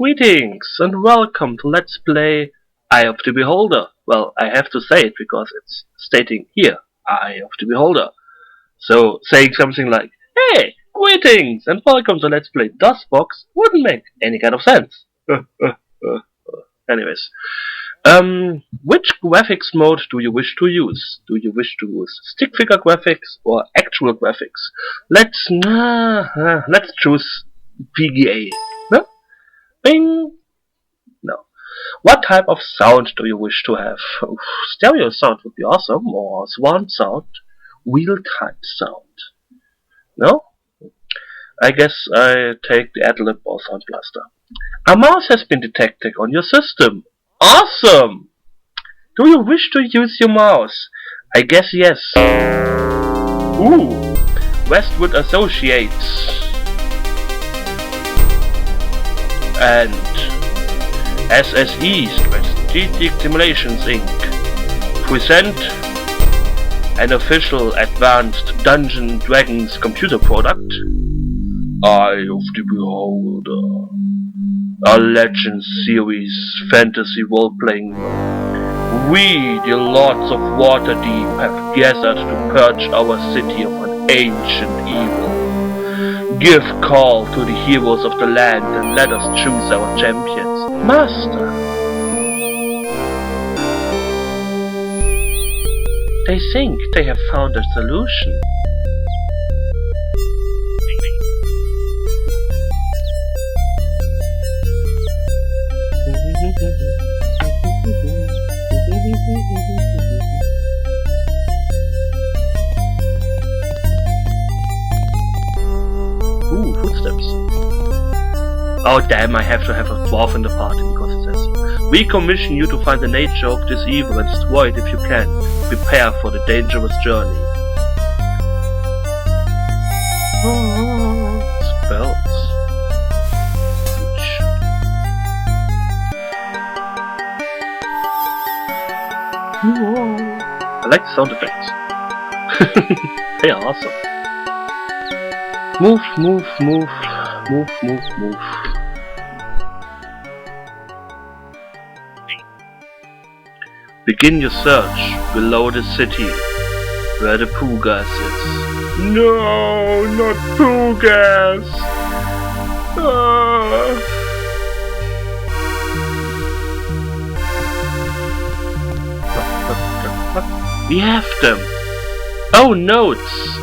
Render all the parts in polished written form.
Greetings and welcome to Let's Play Eye of the Beholder. Well, I have to say it because it's stating here, Eye of the Beholder. So, saying something like, hey, greetings and welcome to Let's Play DOSBox wouldn't make any kind of sense. Anyways. Which graphics mode do you wish to use? Do you wish to use stick figure graphics or actual graphics? Let's choose VGA. No? Bing! No. What type of sound do you wish to have? Stereo sound would be awesome, or swan sound, wheel type sound. No? I guess I take the AdLib or Sound Blaster. A mouse has been detected on your system. Awesome! Do you wish to use your mouse? I guess yes. Ooh! Westwood Associates. And SSE Strategic Simulations Inc. present an official advanced Dungeons & Dragons computer product. Eye of the Beholder. A Legends series fantasy role-playing. We, the Lords of Waterdeep, have gathered to purge our city of an ancient evil. Give call to the heroes of the land and let us choose our champions. Master! They think they have found a solution. Ooh, footsteps. Oh damn, I have to have a dwarf in the party because it says, we commission you to find the nature of this evil and destroy it if you can. Prepare for the dangerous journey. Spells. I like the sound effects. They are awesome. Move, move, move, move, move, move. Begin your search below the city, where the poo gas is. No, not poo gas! We have them! Oh, notes!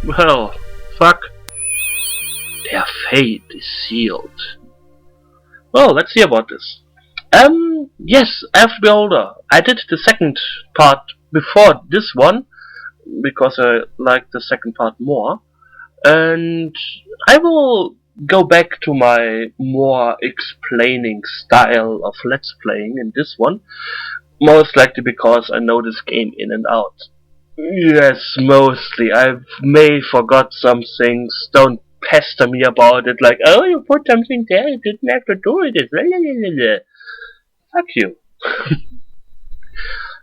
Well, fuck. Their fate is sealed. Well, let's see about this. Yes, I have to be older. I did the second part before this one, because I like the second part more. And I will go back to my more explaining style of Let's Playing in this one. Most likely because I know this game in and out. Yes, mostly. I may forgot some things. Don't pester me about it like, oh, you put something there, you didn't have to do it. Fuck you.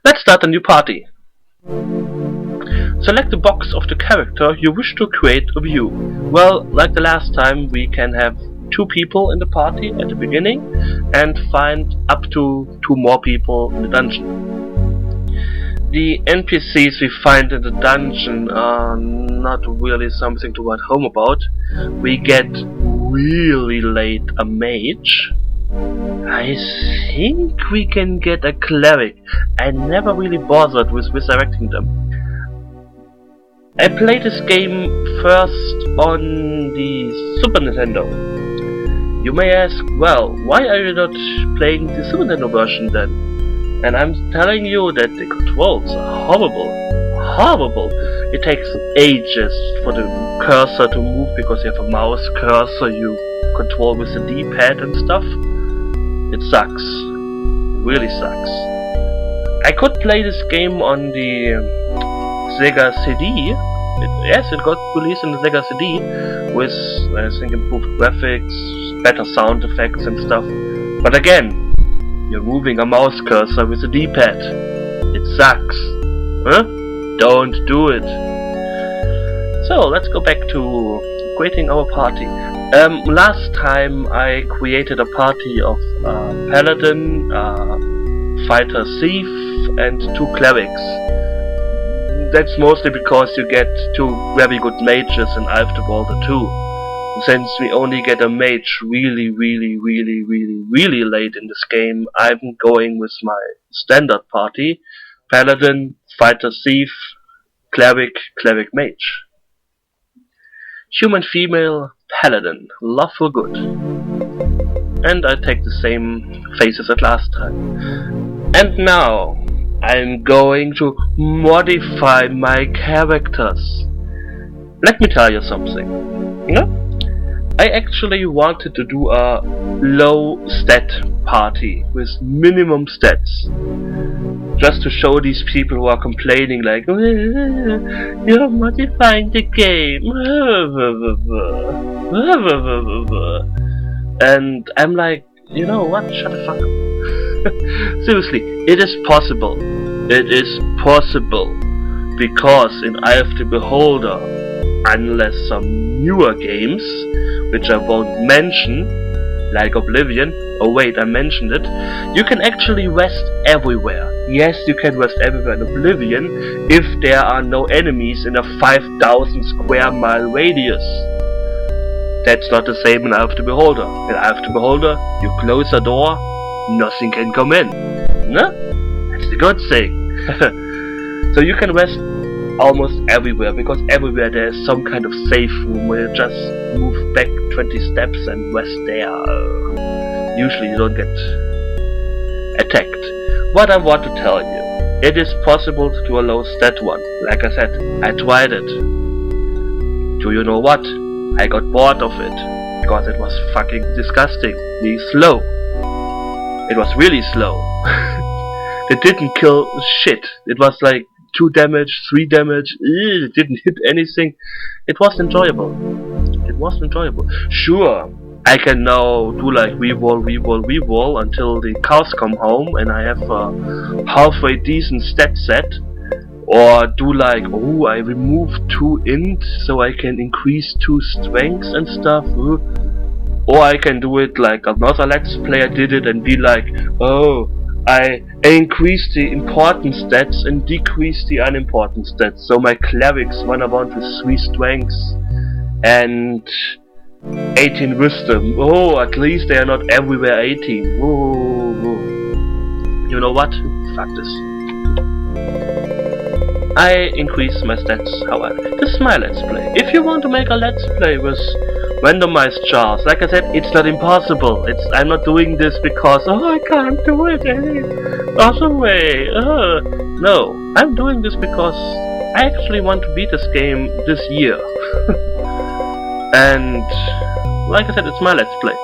Let's start a new party. Select the box of the character you wish to create a view. Well, like the last time, we can have 2 people in the party at the beginning and find up to 2 more people in the dungeon. The NPCs we find in the dungeon are not really something to write home about. We get really late a mage. I think we can get a cleric. I never really bothered with resurrecting them. I played this game first on the Super Nintendo. You may ask, well, why are you not playing the Super Nintendo version then? And I'm telling you that the controls are horrible. Horrible! It takes ages for the cursor to move because you have a mouse cursor you control with the D-pad and stuff. It sucks. It really sucks. I could play this game on the Sega CD. Yes, it got released in the Sega CD with, I think, improved graphics, better sound effects and stuff. But again, you're moving a mouse cursor with a D-pad. It sucks. Huh? Don't do it. So So let's go back to creating our party. Last time I created a party of paladin, fighter thief, and 2 clerics. That's mostly because you get 2 very good mages in I LPed 2. Since we only get a mage really late in this game, I'm going with my standard party: paladin, fighter thief, cleric, mage. Human female, paladin, love for good. And I take the same faces as last time. And now I'm going to modify my characters. Let me tell you something. I actually wanted to do a low stat party with minimum stats. Just to show these people who are complaining like, you're modifying the game. And I'm like, you know what, shut the fuck up. Seriously, it is possible. It is possible. Because in I LPed, unless some newer games, which I won't mention, like Oblivion, oh wait, I mentioned it, you can actually rest everywhere. Yes, you can rest everywhere in Oblivion if there are no enemies in a 5,000 square mile radius. That's not the same in I LPed. In I LPed, you close a door, nothing can come in. No? That's the good thing. So you can rest almost everywhere, because everywhere there is some kind of safe room where you just move back 20 steps and rest there. Usually you don't get attacked. What I want to tell you, it is possible to do a low stat one. Like I said, I tried it. Do you know what? I got bored of it, because it was fucking disgusting, being slow. It was really slow. It didn't kill shit. It was like 2 damage, 3 damage, it didn't hit anything. It was enjoyable. It was enjoyable. Sure, I can now do like reroll until the cows come home and I have a halfway decent stat set. Or do like, oh, I removed 2 int so I can increase 2 strengths and stuff. Or I can do it like another Let's Player did it and be like, oh, I increase the important stats and decrease the unimportant stats. So my clerics run around with 3 strengths and 18 wisdom. Oh, at least they are not everywhere 18. Whoa. You know what? Fuck this. I increase my stats, however. This is my Let's Play. If you want to make a Let's Play with randomized jars, like I said, it's not impossible. I'm not doing this because, oh, I can't do it any other way. No, I'm doing this because I actually want to beat this game this year. And, like I said, it's my Let's Play.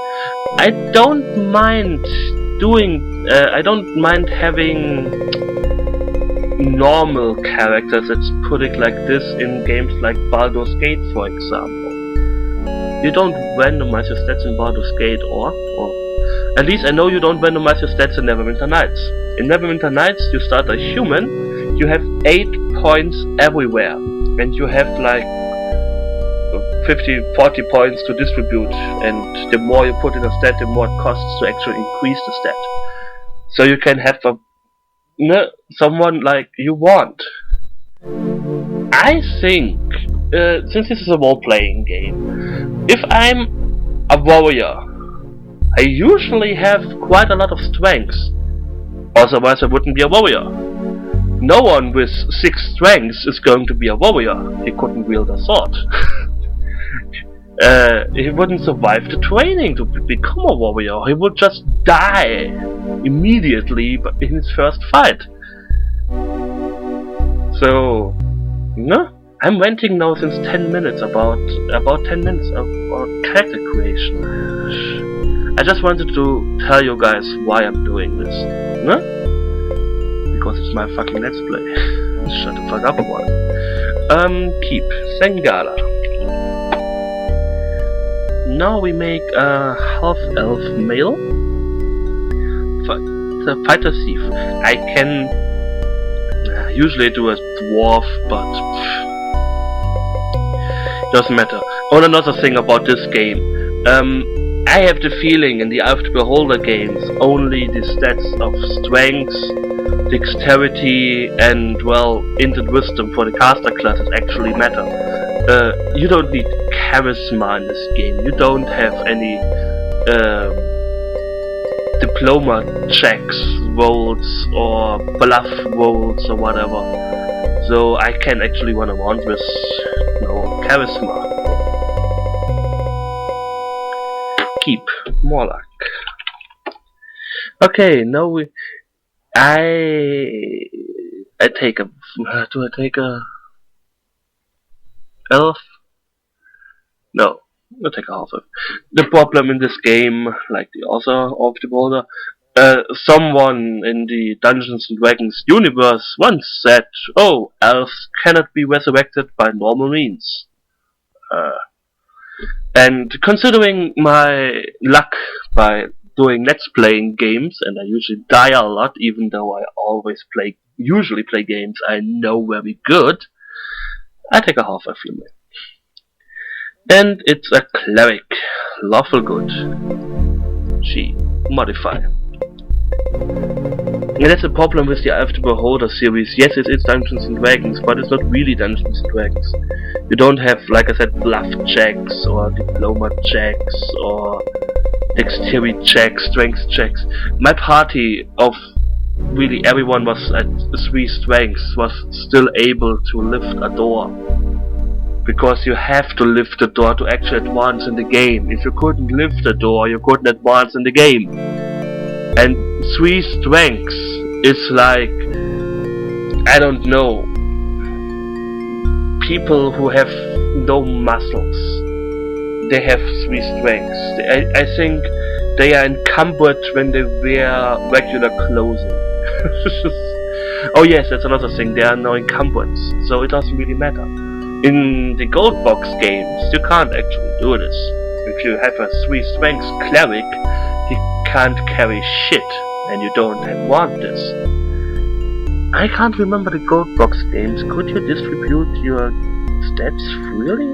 I don't mind having normal characters, let's put it like this, in games like Baldur's Gate, for example. You don't randomize your stats in Baldur's Gate, or at least I know you don't randomize your stats in Neverwinter Nights. In Neverwinter Nights you start a human, you have 8 points everywhere, and you have like 40 points to distribute, and the more you put in a stat, the more it costs to actually increase the stat. So you can have someone like you want. I think, since this is a role-playing game, if I'm a warrior, I usually have quite a lot of strengths. Otherwise I wouldn't be a warrior. No one with 6 strengths is going to be a warrior. He couldn't wield a sword. He wouldn't survive the training to become a warrior. He would just die immediately in his first fight. So, I'm ranting now since 10 minutes about 10 minutes about character creation. I just wanted to tell you guys why I'm doing this. Because it's my fucking Let's Play. Shut the fuck up about it. Keep. Sengala. Now we make a half-elf male. The fighter thief. I can usually do a dwarf, but Doesn't matter. Oh, another thing about this game. I have the feeling in the I LPed Beholder games only the stats of strength, dexterity, and well, instant wisdom for the caster classes actually matter. You don't need charisma in this game. You don't have any diploma checks, rolls, or bluff rolls, or whatever. So I can actually run around with no charisma. Keep more luck. Okay, now I take a. Do I take a elf? No, I'll take a half elf. The problem in this game, like the author of the Beholder, someone in the Dungeons and Dragons universe once said, "Oh, elves cannot be resurrected by normal means." And considering my luck by doing let's playing games, and I usually die a lot, even though I usually play games I know very good, I take a half elf human. And it's a cleric, lawful good. G modifier. And that's the problem with the I LPed Beholder series. Yes, it is Dungeons and Dragons, but it's not really Dungeons and Dragons. You don't have, like I said, bluff checks, or diploma checks, or dexterity checks, strength checks. My party of really everyone was at 3 strengths, was still able to lift a door. Because you have to lift the door to actually advance in the game. If you couldn't lift the door, you couldn't advance in the game. And 3 strengths is like, I don't know, people who have no muscles. They have 3 strengths. I think they are encumbered when they wear regular clothing. Oh yes, that's another thing, they are now encumbered, so it doesn't really matter. In the gold box games, you can't actually do this. If you have a 3 strengths cleric, he can't carry shit, and you don't want this. I can't remember the gold box games. Could you distribute your stats freely?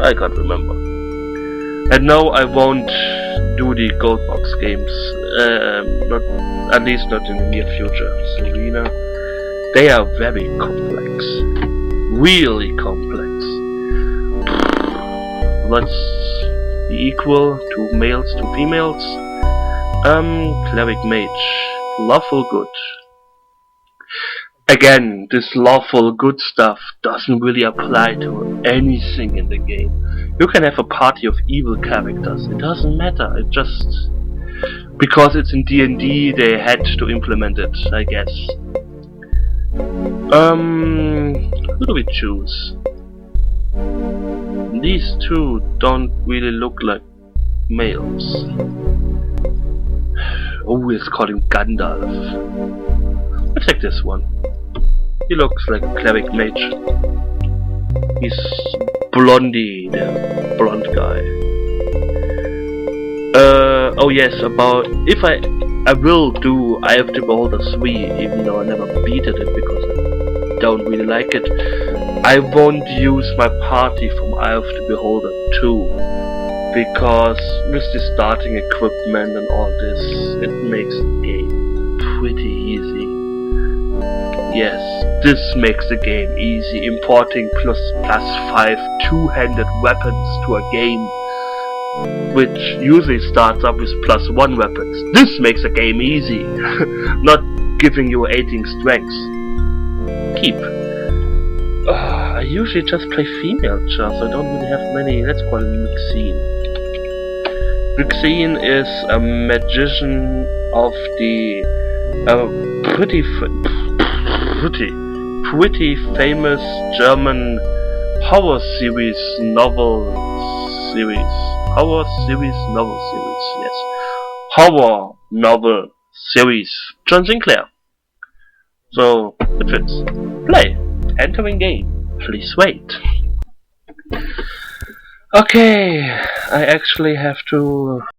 I can't remember. And no, I won't do the gold box games. At least not in the near future. Serena. They are very complex. Really complex. Let's be equal to males to females. Cleric mage. Lawful good. Again, this lawful good stuff doesn't really apply to anything in the game. You can have a party of evil characters. It doesn't matter. It just... because it's in D&D, they had to implement it, I guess. Who do we choose? These two don't really look like males. Oh, let's call him Gandalf. I'll take this one. He looks like a cleric mage. He's Blondie, the blonde guy. Oh yes, about if I will do I LPed Beholder 3, even though I never beated it because I don't really like it. I won't use my party from I LPed Beholder 2, because with the starting equipment and all this, it makes the game pretty easy. Yes, this makes the game easy, importing +5 two-handed weapons to a game which usually starts up with +1 weapons. This makes a game easy, not giving you 18 strengths. Keep. I usually just play female chars, I don't really have many. Let's call him Maxine. Maxine is a magician of the pretty famous German horror series novel series. Horror novel series. John Sinclair. So, it fits. Play. Entering game. Please wait. Okay, I actually have to